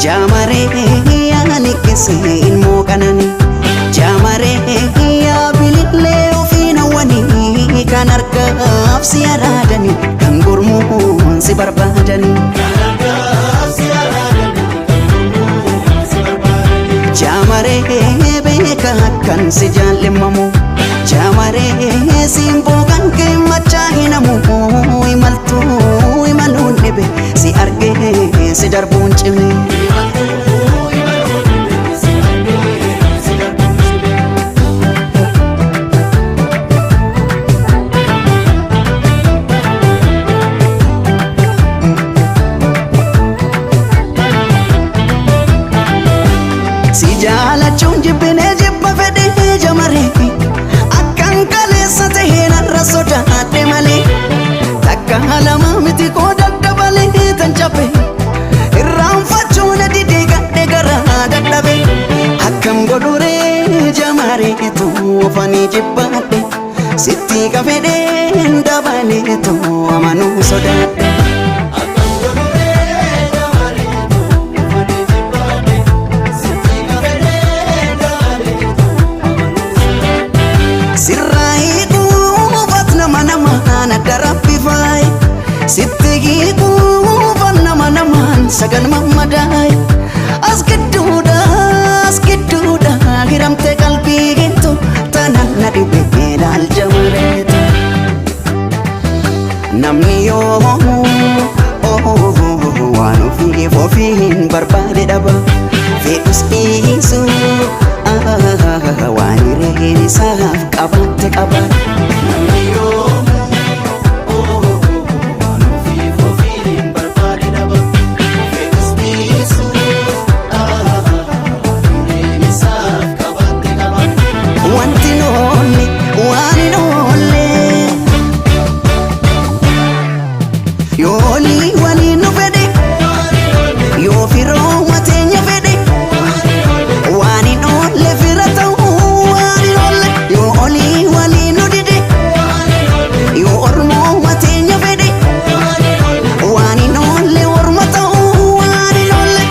Jamare yaani kisiin mooqanani Jamare yaabilille ofiina wanii kan argaaf si araadani kan gurmuun si barbaadani Jamare beeka kan si jaallimamu Jamare simboo kan kee machaa hinamu imaltuu imaluun dhibe si argee si darbuun cime Si jaalachuun jibbinee jibba fedhee Jamare akkan kaleessa tahee narra sodaadhe malee takka lama miti koo daddabalee tan cabe irraanfachuun didee gadhee garaa dadhabe akkam godhuree Jamareetu ofanii jibbaadhe sitti kafedhee dabaleetu amanuu sodaadhe Sirrahi kuufat nama namaan adda rabbifaayi Sittigi kuufat nama namaan sagan mammadaay As gidduudha hiramte qalbii gintu tanan na dhibee laal Jamareetu Namni yoo waan ofiif ofiin barbaade dhaba fedhus dhiisu waan hireen isaaf qabatte qaba Namni yoo waan ofiif ofiin barbaade dhaba fedhus dhiisu waan hireen isaaf qabatte qaba Wanti noolli waan hin oolle yoolii waliin nu fedhe yoo firoo mateenya fedhe waan hin oolle fira ta'uu waan hin oolle yoo olii waliin nu dide yoo ormoo mateenya fedhe waan hin oolle orma ta'uu waan hin oolle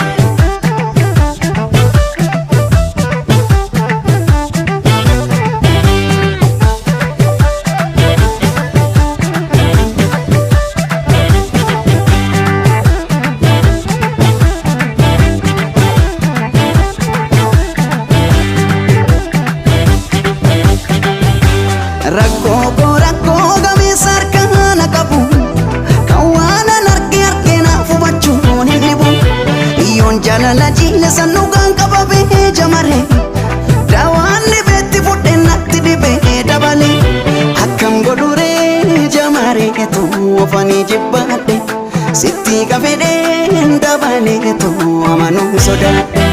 Rakkoo gameessa harkaan qabu kan waan an arge naaf hubachuun hin dhibu Iyyoon jaalala jiilesan dhugaan qababee Jamare Daawaan dhibeetti fudhee natti dhibee dabale akkam godhuree Jamareetu ofanii jibbaadhe sitti kafedhee dabaleetu amanuu sodaadhe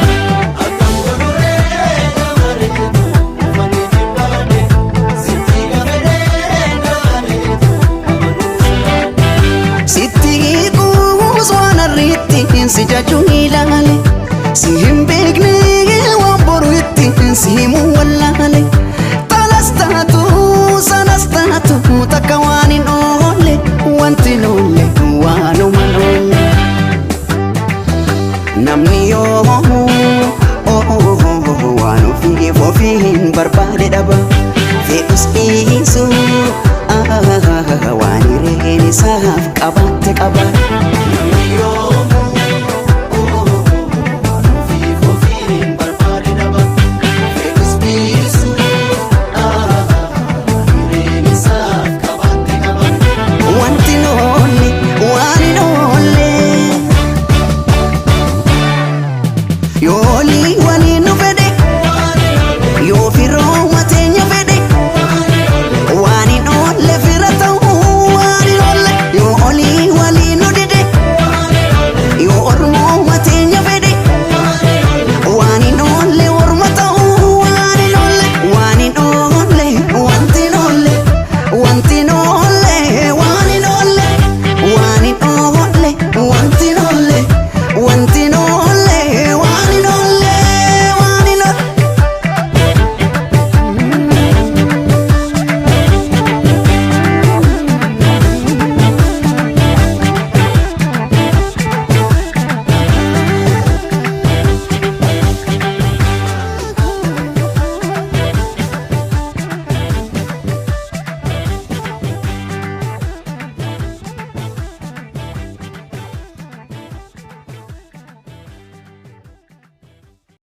Si jaju ilaale si hin beekne waan boru ittiin si himu wallaale talas taatu sanas taatu takka waan hin oolle wanti hin oolle waanuma hin oolle Namni yoo waan ofiif ofiin barbaade dhaba fedhus dhiisu waan hireen isaaf qabatte qaba